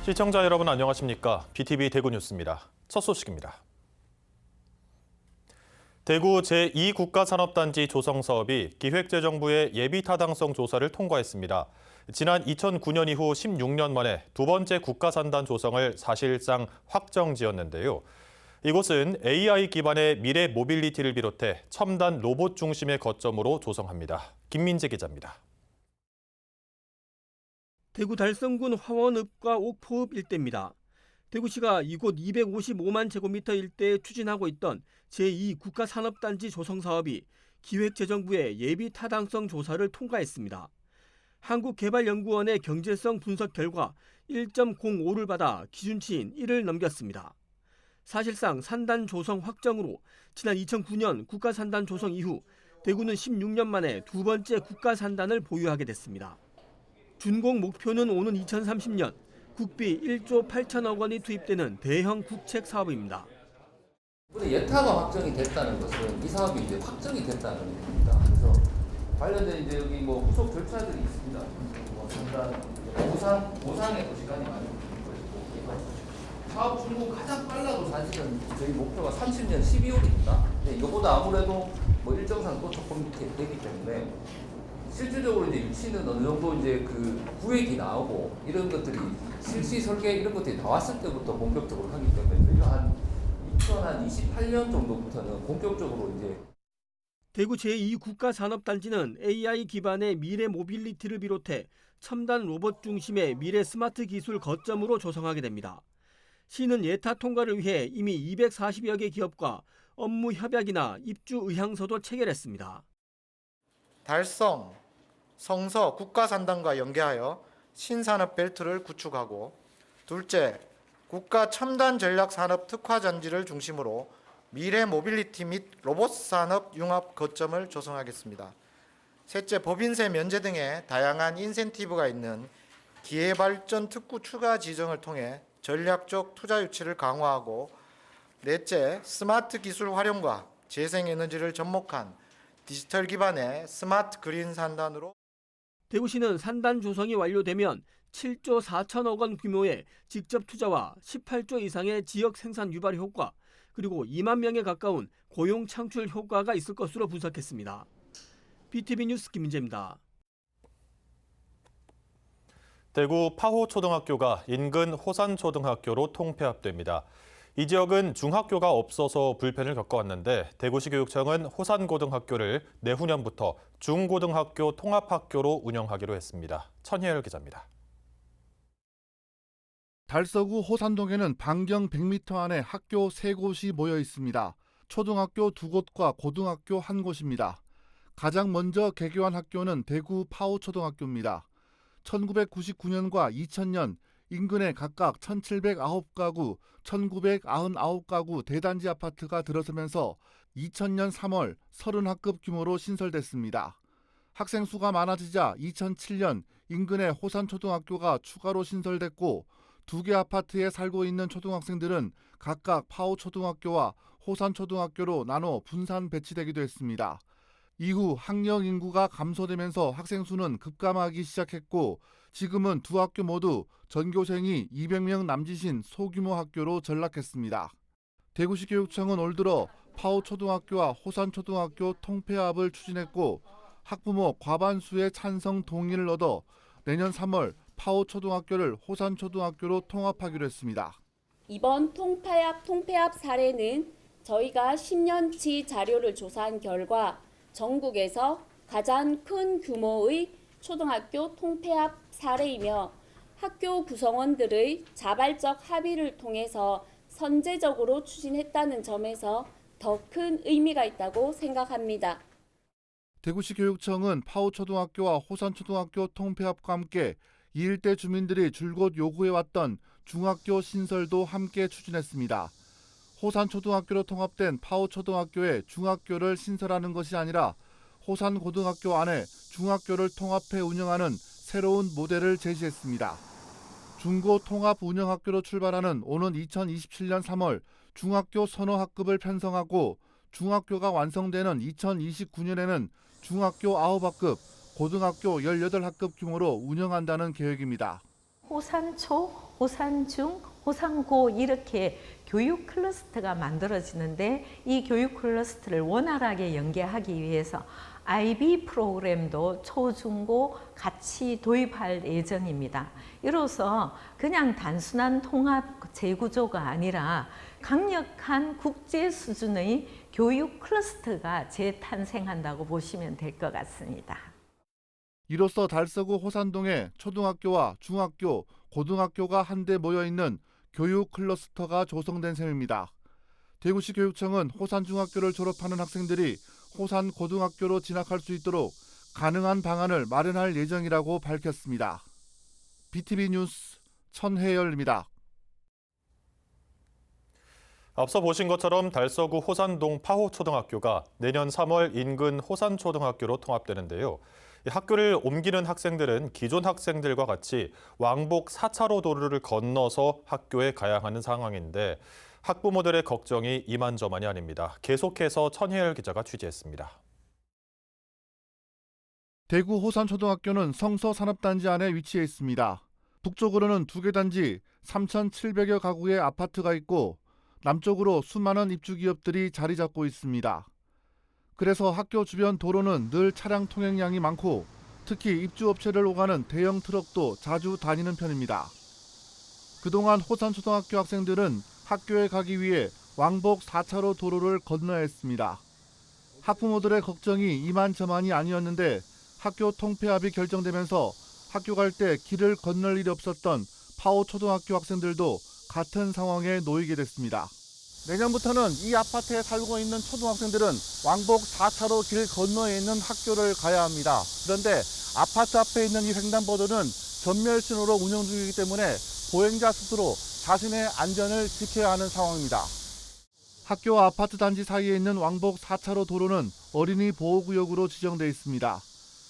시청자 여러분 안녕하십니까? BTV 대구 뉴스입니다. 첫 소식입니다. 대구 제2국가산업단지 조성 사업이 기획재정부의 예비타당성 조사를 통과했습니다. 지난 2009년 이후 16년 만에 두 번째 국가산단 조성을 사실상 확정지었는데요. 이곳은 AI 기반의 미래 모빌리티를 비롯해 첨단 로봇 중심의 거점으로 조성합니다. 김민재 기자입니다. 대구 달성군 화원읍과 옥포읍 일대입니다. 대구시가 이곳 255만 제곱미터 일대에 추진하고 있던 제2국가산업단지 조성 사업이 기획재정부의 예비타당성 조사를 통과했습니다. 한국개발연구원의 경제성 분석 결과 1.05를 받아 기준치인 1을 넘겼습니다. 사실상 산단 조성 확정으로 지난 2009년 국가산단 조성 이후 대구는 16년 만에 두 번째 국가산단을 보유하게 됐습니다. 준공 목표는 오는 2030년 국비 1조 8천억 원이 투입되는 대형 국책 사업입니다. 예타가 확정이 됐다는 것은 이 사업이 이제 확정이 됐다는 겁니다. 그래서 관련된 이제 여기 뭐 후속 절차들이 있습니다. 뭐 상당 보상에 또 시간이 많이 걸리고 그래서 사업 준공 가장 빨라도 사실은 저희 목표가 30년 12월입니다. 근데 이거보다 아무래도 뭐 일정상 또 조금 이렇게 되기 때문에 실질적으로 이제 유치는 어느 정도 이제 그 구획이 나오고 이런 것들이 실시 설계 이런 것들이 나왔을 때부터 본격적으로 하기 때문에 저희가 한 2028년 정도부터는 본격적으로 이제 대구 제2국가산업단지는 AI 기반의 미래 모빌리티를 비롯해 첨단 로봇 중심의 미래 스마트 기술 거점으로 조성하게 됩니다. 시는 예타 통과를 위해 이미 240여 개 기업과 업무 협약이나 입주 의향서도 체결했습니다. 달성, 성서 국가산단과 연계하여 신산업 벨트를 구축하고 둘째, 국가 첨단 전략 산업 특화 잔지를 중심으로 미래 모빌리티 및 로봇 산업 융합 거점을 조성하겠습니다. 셋째, 법인세 면제 등의 다양한 인센티브가 있는 기회발전 특구 추가 지정을 통해 전략적 투자 유치를 강화하고 넷째, 스마트 기술 활용과 재생에너지를 접목한 디지털 기반의 스마트 그린 산단으로 대구시는 산단 조성이 완료되면 7조 4천억 원 규모의 직접 투자와 18조 이상의 지역 생산 유발 효과 그리고 2만 명에 가까운 고용 창출 효과가 있을 것으로 분석했습니다. BTV 뉴스 김민재입니다. 대구 파호초등학교가 인근 호산초등학교로 통폐합됩니다. 이 지역은 중학교가 없어서 불편을 겪어왔는데 대구시 교육청은 호산고등학교를 내후년부터 중고등학교 통합학교로 운영하기로 했습니다. 천혜열 기자입니다. 달서구 호산동에는 반경 100m 안에 학교 3곳이 모여 있습니다. 초등학교 2곳과 고등학교 1곳입니다. 가장 먼저 개교한 학교는 대구 파호초등학교입니다. 1999년과 2000년 인근에 각각 1709가구, 1999가구 대단지 아파트가 들어서면서 2000년 3월 30학급 규모로 신설됐습니다. 학생 수가 많아지자 2007년 인근에 호산초등학교가 추가로 신설됐고 2개 아파트에 살고 있는 초등학생들은 각각 파호초등학교와 호산초등학교로 나눠 분산 배치되기도 했습니다. 이후 학령 인구가 감소되면서 학생 수는 급감하기 시작했고 지금은 두 학교 모두 전교생이 200명 남짓인 소규모 학교로 전락했습니다. 대구시 교육청은 올 들어 파호초등학교와 호산초등학교 통폐합을 추진했고 학부모 과반수의 찬성 동의를 얻어 내년 3월 파호초등학교를 호산초등학교로 통합하기로 했습니다. 이번 통폐합 사례는 저희가 10년치 자료를 조사한 결과 전국에서 가장 큰 규모의 초등학교 통폐합 사례이며 학교 구성원들의 자발적 합의를 통해서 선제적으로 추진했다는 점에서 더 큰 의미가 있다고 생각합니다. 대구시 교육청은 파호초등학교와 호산초등학교 통폐합과 함께 이 일대 주민들이 줄곧 요구해왔던 중학교 신설도 함께 추진했습니다. 호산초등학교로 통합된 파호초등학교에 중학교를 신설하는 것이 아니라 호산고등학교 안에 중학교를 통합해 운영하는 새로운 모델을 제시했습니다. 중고 통합 운영학교로 출발하는 오는 2027년 3월 중학교 선호학급을 편성하고 중학교가 완성되는 2029년에는 중학교 9학급, 고등학교 18학급 규모로 운영한다는 계획입니다. 호산초, 호산중, 호산고 이렇게 교육 클러스터가 만들어지는데 이 교육 클러스터를 원활하게 연계하기 위해서 IB 프로그램도 초중고 같이 도입할 예정입니다. 이로써 그냥 단순한 통합 재구조가 아니라 강력한 국제 수준의 교육 클러스터가 재탄생한다고 보시면 될 것 같습니다. 이로써 달서구 호산동에 초등학교와 중학교, 고등학교가 한데 모여있는 교육 클러스터가 조성된 셈입니다. 대구시 교육청은 호산중학교를 졸업하는 학생들이 호산고등학교로 진학할 수 있도록 가능한 방안을 마련할 예정이라고 밝혔습니다. BTV 뉴스 천혜열입니다. 앞서 보신 것처럼 달서구 호산동 파호초등학교가 내년 3월 인근 호산초등학교로 통합되는데요. 학교를 옮기는 학생들은 기존 학생들과 같이 왕복 4차로 도로를 건너서 학교에 가야 하는 상황인데 학부모들의 걱정이 이만저만이 아닙니다. 계속해서 천혜열 기자가 취재했습니다. 대구 호산초등학교는 성서산업단지 안에 위치해 있습니다. 북쪽으로는 2개 단지 3,700여 가구의 아파트가 있고 남쪽으로 수많은 입주기업들이 자리 잡고 있습니다. 그래서 학교 주변 도로는 늘 차량 통행량이 많고 특히 입주업체를 오가는 대형 트럭도 자주 다니는 편입니다. 그동안 호산초등학교 학생들은 학교에 가기 위해 왕복 4차로 도로를 건너야 했습니다. 학부모들의 걱정이 이만저만이 아니었는데 학교 통폐합이 결정되면서 학교 갈 때 길을 건널 일이 없었던 파호초등학교 학생들도 같은 상황에 놓이게 됐습니다. 내년부터는 이 아파트에 살고 있는 초등학생들은 왕복 4차로 길 건너에 있는 학교를 가야 합니다. 그런데 아파트 앞에 있는 이 횡단보도는 전멸신호로 운영 중이기 때문에 보행자 스스로 자신의 안전을 지켜야 하는 상황입니다. 학교와 아파트 단지 사이에 있는 왕복 4차로 도로는 어린이 보호구역으로 지정돼 있습니다.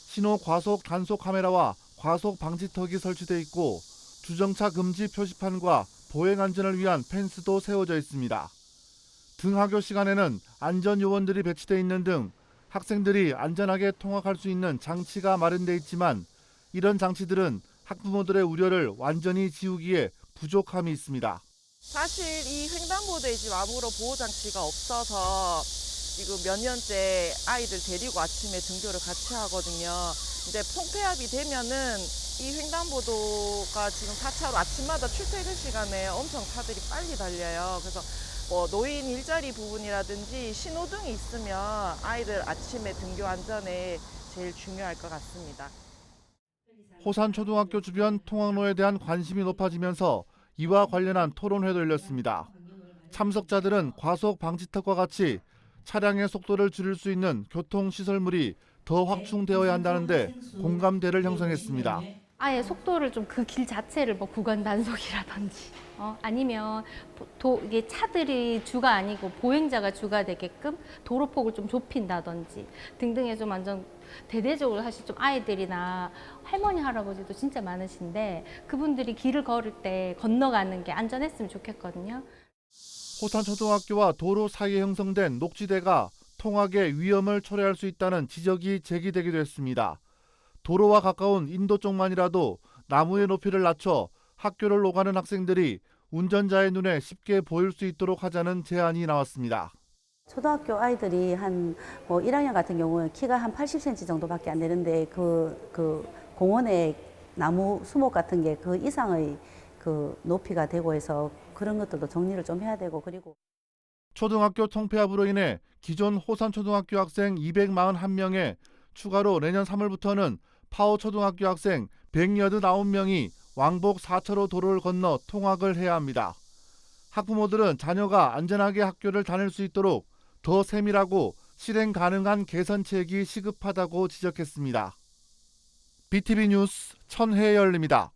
신호 과속 단속 카메라와 과속 방지턱이 설치돼 있고 주정차 금지 표시판과 보행 안전을 위한 펜스도 세워져 있습니다. 등하교 시간에는 안전요원들이 배치돼 있는 등 학생들이 안전하게 통학할 수 있는 장치가 마련돼 있지만 이런 장치들은 학부모들의 우려를 완전히 지우기에 부족함이 있습니다. 사실 이 횡단보도에 지금 아무런 보호장치가 없어서 지금 몇 년째 아이들 데리고 아침에 등교를 같이 하거든요. 이제 통폐합이 되면은 이 횡단보도가 지금 4차로 아침마다 출퇴근 시간에 엄청 차들이 빨리 달려요. 그래서 노인 일자리 부분이라든지 신호등이 있으면 아이들 아침에 등교 안전에 제일 중요할 것 같습니다. 호산초등학교 주변 통학로에 대한 관심이 높아지면서 이와 관련한 토론회도 열렸습니다. 참석자들은 과속 방지턱과 같이 차량의 속도를 줄일 수 있는 교통시설물이 더 확충되어야 한다는데 공감대를 형성했습니다. 아예 속도를 좀 그 길 자체를 뭐 구간 단속이라든지 아니면 이게 차들이 주가 아니고 보행자가 주가 되게끔 도로폭을 좀 좁힌다든지 등등의 좀 완전 대대적으로 사실 좀 아이들이나 할머니 할아버지도 진짜 많으신데 그분들이 길을 걸을 때 건너가는 게 안전했으면 좋겠거든요. 호산초등학교와 도로 사이에 형성된 녹지대가 통학의 위험을 초래할 수 있다는 지적이 제기되기도 했습니다. 도로와 가까운 인도 쪽만이라도 나무의 높이를 낮춰 학교를 오가는 학생들이 운전자의 눈에 쉽게 보일 수 있도록 하자는 제안이 나왔습니다. 초등학교 아이들이 한 1학년 같은 경우는 키가 한 80cm 정도밖에 안 되는데 그 공원에 나무 수목 같은 게 그 이상의 그 높이가 되고 해서 그런 것들도 정리를 좀 해야 되고 그리고 초등학교 통폐합으로 인해 기존 호산초등학교 학생 241명에 추가로 내년 3월부터는 파호초등학교 학생 189명이 왕복 4차로 도로를 건너 통학을 해야 합니다. 학부모들은 자녀가 안전하게 학교를 다닐 수 있도록 더 세밀하고 실행 가능한 개선책이 시급하다고 지적했습니다. BTV 뉴스 천혜열입니다.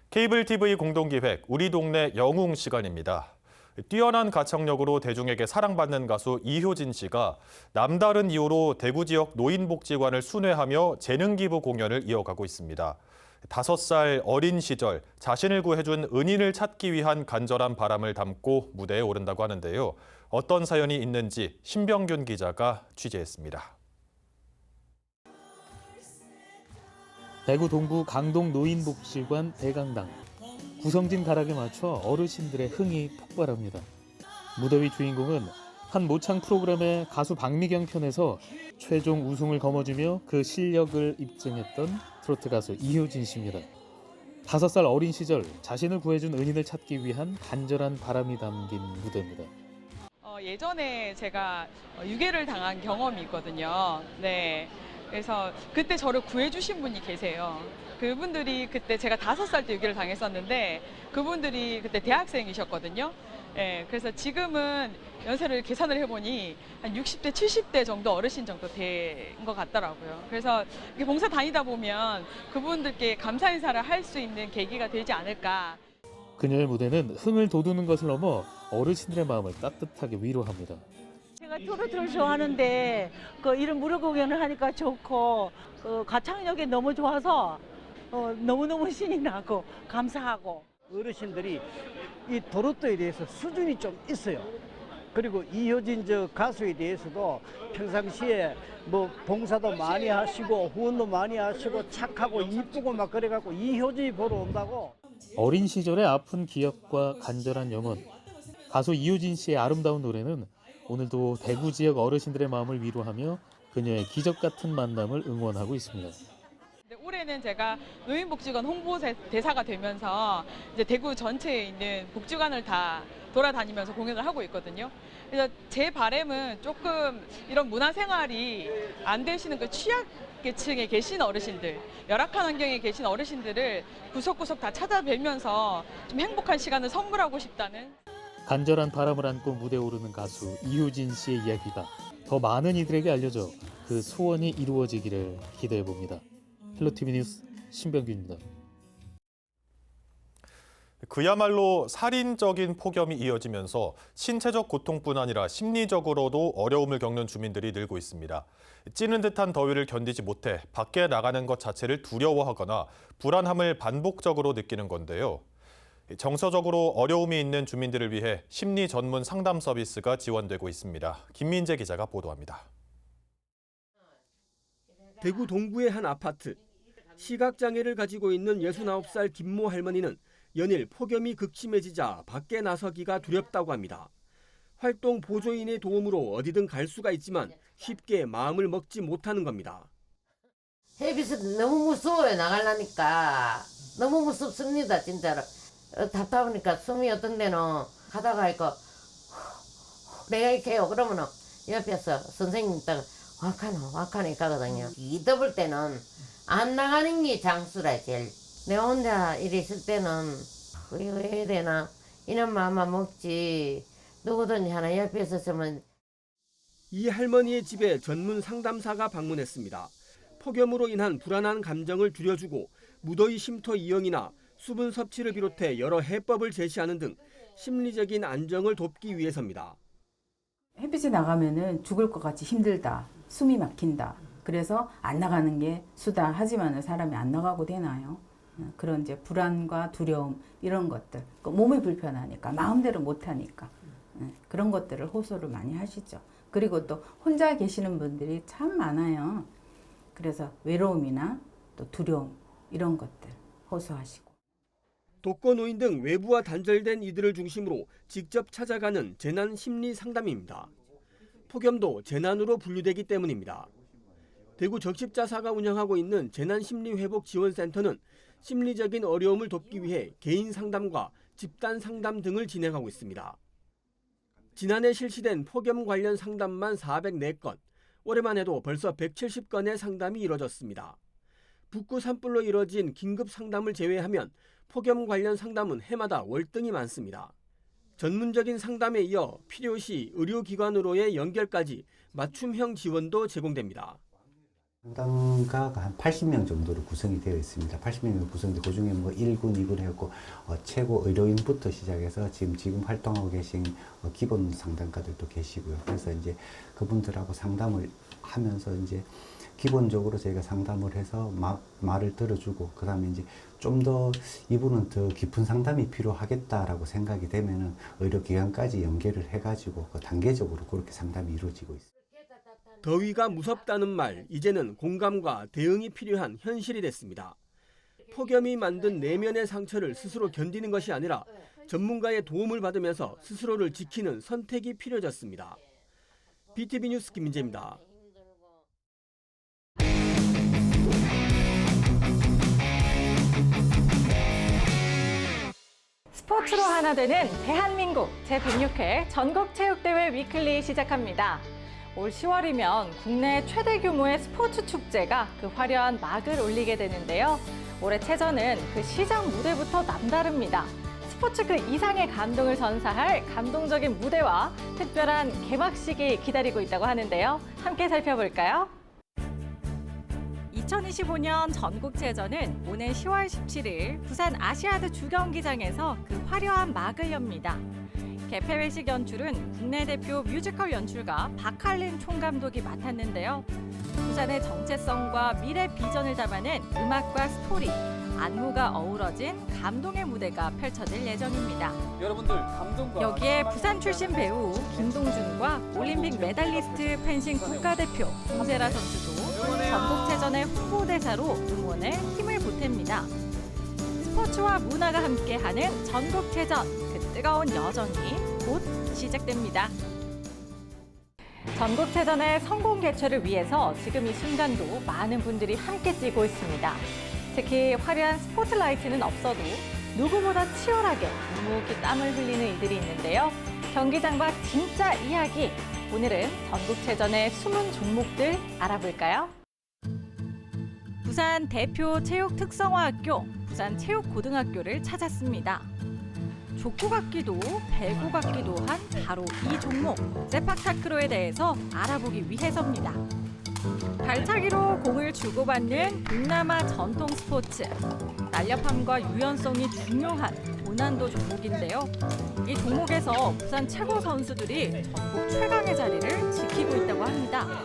케이블 TV 공동기획 우리 동네 영웅 시간입니다. 뛰어난 가창력으로 대중에게 사랑받는 가수 이효진 씨가 남다른 이유로 대구 지역 노인복지관을 순회하며 재능 기부 공연을 이어가고 있습니다. 5살 어린 시절 자신을 구해준 은인을 찾기 위한 간절한 바람을 담고 무대에 오른다고 하는데요. 어떤 사연이 있는지 신병균 기자가 취재했습니다. 대구 동구 강동 노인복지관 대강당. 구성진 가락에 맞춰 어르신들의 흥이 폭발합니다. 무더위 주인공은 한 모창 프로그램의 가수 박미경 편에서 최종 우승을 거머쥐며 그 실력을 입증했던 트로트 가수 이효진 씨입니다. 5살 어린 시절 자신을 구해준 은인을 찾기 위한 간절한 바람이 담긴 무대입니다. 예전에 제가 유괴를 당한 경험이 있거든요. 네. 그래서 그때 저를 구해주신 분이 계세요. 그분들이 그때 제가 5살 때 유괴를 당했었는데 그분들이 그때 대학생이셨거든요. 네, 그래서 지금은 연세를 계산을 해보니 한 60대, 70대 정도 어르신 정도 된 것 같더라고요. 그래서 이렇게 봉사 다니다 보면 그분들께 감사 인사를 할 수 있는 계기가 되지 않을까. 그녀의 무대는 흥을 돋우는 것을 넘어 어르신들의 마음을 따뜻하게 위로합니다. 제가 트로트를 좋아하는데 이런 무료 공연을 하니까 좋고 가창력이 너무 좋아서 너무너무 신이 나고 감사하고. 어르신들이 이 트로트에 대해서 수준이 좀 있어요. 그리고 이효진 저 가수에 대해서도 평상시에 뭐 봉사도 많이 하시고 후원도 많이 하시고 착하고 이쁘고 막 그래갖고 이효진이 보러 온다고. 어린 시절의 아픈 기억과 간절한 영혼. 가수 이효진 씨의 아름다운 노래는 오늘도 대구 지역 어르신들의 마음을 위로하며 그녀의 기적 같은 만남을 응원하고 있습니다. 올해는 제가 노인복지관 홍보대사가 되면서 이제 대구 전체에 있는 복지관을 다 돌아다니면서 공연을 하고 있거든요. 그래서 제 바람은 조금 이런 문화생활이 안 되시는 그 취약계층에 계신 어르신들, 열악한 환경에 계신 어르신들을 구석구석 다 찾아뵈면서 좀 행복한 시간을 선물하고 싶다는. 간절한 바람을 안고 무대에 오르는 가수 이효진 씨의 이야기가 더 많은 이들에게 알려져 그 소원이 이루어지기를 기대해봅니다. 헬로티비 뉴스 신병균입니다. 그야말로 살인적인 폭염이 이어지면서 신체적 고통뿐 아니라 심리적으로도 어려움을 겪는 주민들이 늘고 있습니다. 찌는 듯한 더위를 견디지 못해 밖에 나가는 것 자체를 두려워하거나 불안함을 반복적으로 느끼는 건데요. 정서적으로 어려움이 있는 주민들을 위해 심리 전문 상담 서비스가 지원되고 있습니다. 김민재 기자가 보도합니다. 대구 동구의 한 아파트. 시각장애를 가지고 있는 69살 김모 할머니는 연일 폭염이 극심해지자 밖에 나서기가 두렵다고 합니다. 활동 보조인의 도움으로 어디든 갈 수가 있지만 쉽게 마음을 먹지 못하는 겁니다. 햇빛이 너무 무서워요. 나가려니까. 너무 무섭습니다. 진짜로. 답답하니까 숨이 어떤 데는 가다가 이거 내가 이렇게 해요. 그러면은 옆에서 선생님 있다가 와카노 가거든요. 이 더울 때는 안 나가는 게 장수라 제일. 내 혼자 이리 있을 때는 이거 해야 되나 이런 마음만 먹지 누구든지 하나 옆에 있었으면. 이 할머니의 집에 전문 상담사가 방문했습니다. 폭염으로 인한 불안한 감정을 줄여주고 무더위 쉼터 이용이나 수분 섭취를 비롯해 여러 해법을 제시하는 등 심리적인 안정을 돕기 위해서입니다. 햇빛에 나가면은 죽을 것 같이 힘들다, 숨이 막힌다. 그래서 안 나가는 게 수다. 하지만 사람이 안 나가고 되나요? 그런 이제 불안과 두려움 이런 것들, 몸이 불편하니까 마음대로 못하니까 그런 것들을 호소를 많이 하시죠. 그리고 또 혼자 계시는 분들이 참 많아요. 그래서 외로움이나 또 두려움 이런 것들 호소하시고. 독거노인 등 외부와 단절된 이들을 중심으로 직접 찾아가는 재난 심리 상담입니다. 폭염도 재난으로 분류되기 때문입니다. 대구 적십자사가 운영하고 있는 재난심리회복지원센터는 심리적인 어려움을 돕기 위해 개인 상담과 집단 상담 등을 진행하고 있습니다. 지난해 실시된 폭염 관련 상담만 404건, 올해만 해도 벌써 170건의 상담이 이뤄졌습니다. 북구 산불로 이뤄진 긴급 상담을 제외하면 폭염 관련 상담은 해마다 월등히 많습니다. 전문적인 상담에 이어 필요시 의료기관으로의 연결까지 맞춤형 지원도 제공됩니다. 상담가가 한 80명 정도로 구성이 되어 있습니다. 80명이 구성돼 그중에 뭐 1군, 2군 해갖고 최고 의료인부터 시작해서 지금 활동하고 계신 기본 상담가들도 계시고요. 그래서 이제 그분들하고 상담을 하면서 이제 기본적으로 저희가 상담을 해서 말을 들어주고 그다음에 이제 좀 더 이분은 더 깊은 상담이 필요하겠다라고 생각이 되면은 의료기관까지 연계를 해가지고 그 단계적으로 그렇게 상담이 이루어지고 있습니다. 더위가 무섭다는 말, 이제는 공감과 대응이 필요한 현실이 됐습니다. 폭염이 만든 내면의 상처를 스스로 견디는 것이 아니라 전문가의 도움을 받으면서 스스로를 지키는 선택이 필요해졌습니다. BTV 뉴스 김민재입니다. 스포츠로 하나 되는 대한민국 제106회 전국체육대회 위클리 시작합니다. 올 10월이면 국내 최대 규모의 스포츠 축제가 그 화려한 막을 올리게 되는데요. 올해 체전은 그 시작 무대부터 남다릅니다. 스포츠 그 이상의 감동을 선사할 감동적인 무대와 특별한 개막식이 기다리고 있다고 하는데요. 함께 살펴볼까요? 2025년 전국체전은 오는 10월 17일 부산 아시아드 주경기장에서 그 화려한 막을 엽니다. 개폐회식 연출은 국내 대표 뮤지컬 연출가 박할린 총감독이 맡았는데요. 부산의 정체성과 미래 비전을 담아낸 음악과 스토리, 안무가 어우러진 감동의 무대가 펼쳐질 예정입니다. 여러분들 감동과 여기에 부산 출신 배우 김동준과 올림픽 메달리스트 펜싱 국가대표 송세라 선수도 전국체전의 홍보대사로 응원에 힘을 보탭니다. 스포츠와 문화가 함께하는 전국체전, 그 뜨거운 여정이 곧 시작됩니다. 전국체전의 성공 개최를 위해서 지금 이 순간도 많은 분들이 함께 뛰고 있습니다. 특히 화려한 스포트라이트는 없어도 누구보다 치열하게 묵묵히 땀을 흘리는 이들이 있는데요. 경기장과 진짜 이야기, 오늘은 전국체전의 숨은 종목들 알아볼까요? 부산 대표 체육특성화학교 부산체육고등학교를 찾았습니다. 족구 같기도 배구 같기도 한 바로 이 종목, 세팍타크로에 대해서 알아보기 위해서입니다. 발차기로 공을 주고받는 동남아 전통 스포츠. 날렵함과 유연성이 중요한 고난도 종목인데요. 이 종목에서 부산 최고 선수들이 전국 최강의 자리를 지키고 있다고 합니다.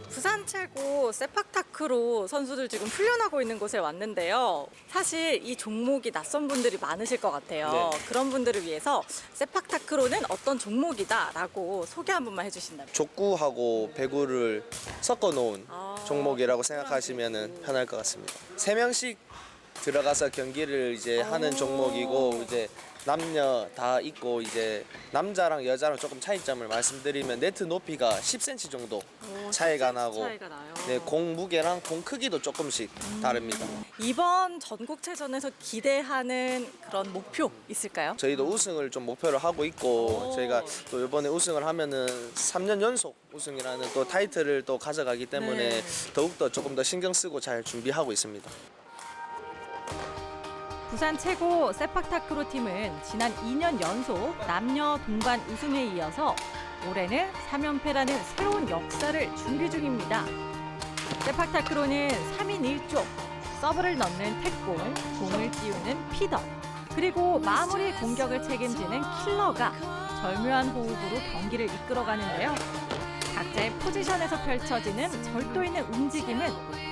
부산 최고 세팍타크로 선수들 지금 훈련하고 있는 곳에 왔는데요. 사실 이 종목이 낯선 분들이 많으실 것 같아요. 네. 그런 분들을 위해서 세팍타크로는 어떤 종목이다라고 소개 한 번만 해주신다면. 족구하고 배구를 섞어 놓은 종목이라고 생각하시면 편할 것 같습니다. 3명씩 들어가서 경기를 이제 하는 종목이고 이제 남녀 다 있고 이제 남자랑 여자랑 조금 차이점을 말씀드리면 네트 높이가 10cm 정도 차이가 나고 네, 공 무게랑 공 크기도 조금씩 다릅니다. 이번 전국체전에서 기대하는 그런 목표 있을까요? 저희도 우승을 좀 목표로 하고 있고 저희가 또 이번에 우승을 하면은 3년 연속 우승이라는 또 타이틀을 또 가져가기 때문에 더욱더 조금 더 신경 쓰고 잘 준비하고 있습니다. 부산 최고 세팍타크로 팀은 지난 2년 연속 남녀 동반 우승에 이어서 올해는 3연패라는 새로운 역사를 준비 중입니다. 세팍타크로는 3인 1조, 서브를 넣는 택공, 공을 띄우는 피더, 그리고 마무리 공격을 책임지는 킬러가 절묘한 호흡으로 경기를 이끌어가는데요. 각자의 포지션에서 펼쳐지는 절도 있는 움직임은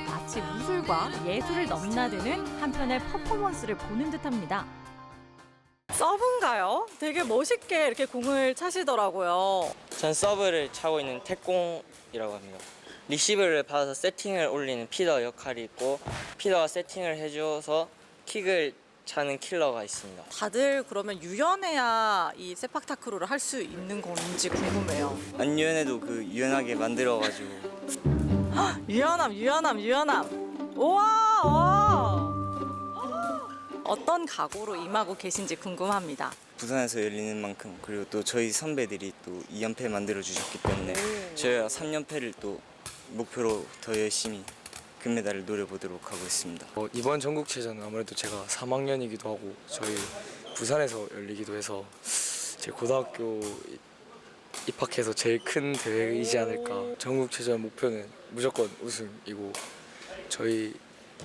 마치 무술과 예술을 넘나드는 한편의 퍼포먼스를 보는 듯합니다. 서브인가요? 되게 멋있게 이렇게 공을 차시더라고요. 전 서브를 차고 있는 택공이라고 합니다. 리시브를 받아서 세팅을 올리는 피더 역할이 있고 피더가 세팅을 해줘서 킥을 차는 킬러가 있습니다. 다들 그러면 유연해야 이 세팍타크로를 할 수 있는 건지 궁금해요. 안 유연해도 그 유연하게 만들어가지고 유연함. 우와! 어떤 각오로 임하고 계신지 궁금합니다. 부산에서 열리는 만큼 그리고 또 저희 선배들이 또 2연패 만들어 주셨기 때문에 저희가 3연패를 또 목표로 더 열심히 금메달을 노려보도록 하고 있습니다. 이번 전국체전은 아무래도 제가 3학년이기도 하고 저희 부산에서 열리기도 해서 제 고등학교 입학해서 제일 큰 대회이지 않을까. 전국체전 목표는 무조건 우승이고 저희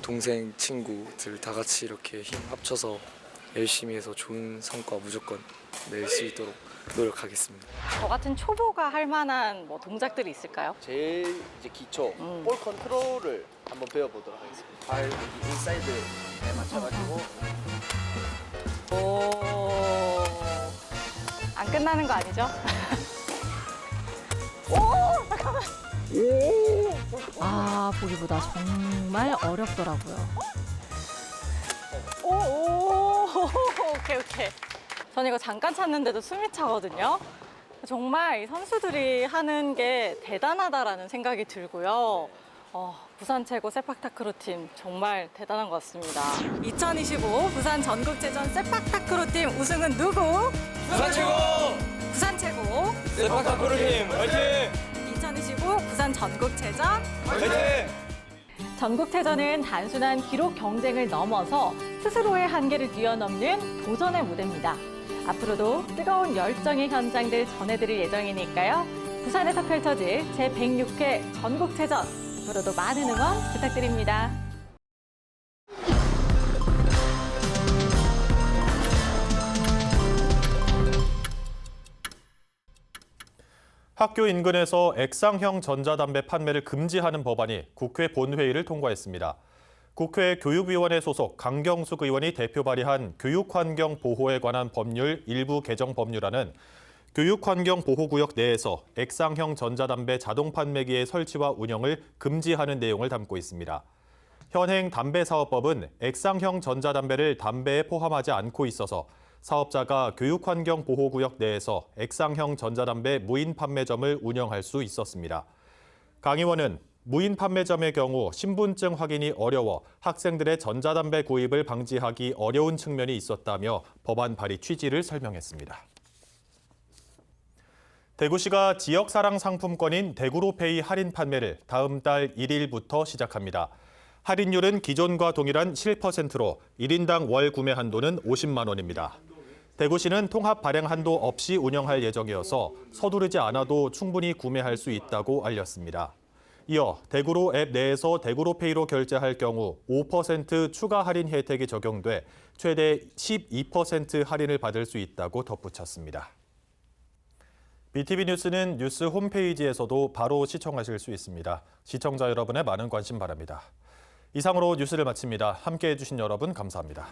동생 친구들 다 같이 이렇게 힘 합쳐서 열심히 해서 좋은 성과 무조건 낼 수 있도록 노력하겠습니다. 저 같은 초보가 할 만한 뭐 동작들이 있을까요? 제일 이제 기초 볼 컨트롤을 한번 배워보도록 하겠습니다. 발 여기 인사이드에 맞춰가지고 오, 안 끝나는 거 아니죠? 오, 잠깐만. 아, 보기보다 정말 어렵더라고요. 오, 오케이. 전 이거 잠깐 찼는데도 숨이 차거든요. 정말 이 선수들이 하는 게 대단하다라는 생각이 들고요. 부산 최고 세팍타크로 팀 정말 대단한 것 같습니다. 2025 부산 전국체전 세팍타크로 팀 우승은 누구? 부산 최고! 부산 최고 세팍타크로 팀 화이팅! 2025 부산 전국체전 화이팅! 전국체전은 단순한 기록 경쟁을 넘어서 스스로의 한계를 뛰어넘는 도전의 무대입니다. 앞으로도 뜨거운 열정의 현장들 전해드릴 예정이니까요. 부산에서 펼쳐질 제106회 전국체전 앞으로도 많은 응원 부탁드립니다. 학교 인근에서 액상형 전자담배 판매를 금지하는 법안이 국회 본회의를 통과했습니다. 국회 교육위원회 소속 강경숙 의원이 대표 발의한 교육환경 보호에 관한 법률 일부 개정 법률안은 교육환경 보호구역 내에서 액상형 전자담배 자동 판매기의 설치와 운영을 금지하는 내용을 담고 있습니다. 현행 담배사업법은 액상형 전자담배를 담배에 포함하지 않고 있어서 사업자가 교육환경 보호구역 내에서 액상형 전자담배 무인 판매점을 운영할 수 있었습니다. 강 의원은 무인 판매점의 경우 신분증 확인이 어려워 학생들의 전자담배 구입을 방지하기 어려운 측면이 있었다며 법안 발의 취지를 설명했습니다. 대구시가 지역사랑 상품권인 대구로페이 할인 판매를 다음 달 1일부터 시작합니다. 할인율은 기존과 동일한 7%로 1인당 월 구매 한도는 50만 원입니다. 대구시는 통합 발행 한도 없이 운영할 예정이어서 서두르지 않아도 충분히 구매할 수 있다고 알렸습니다. 이어 대구로 앱 내에서 대구로페이로 결제할 경우 5% 추가 할인 혜택이 적용돼 최대 12% 할인을 받을 수 있다고 덧붙였습니다. BTV 뉴스는 뉴스 홈페이지에서도 바로 시청하실 수 있습니다. 시청자 여러분의 많은 관심 바랍니다. 이상으로 뉴스를 마칩니다. 함께해 주신 여러분 감사합니다.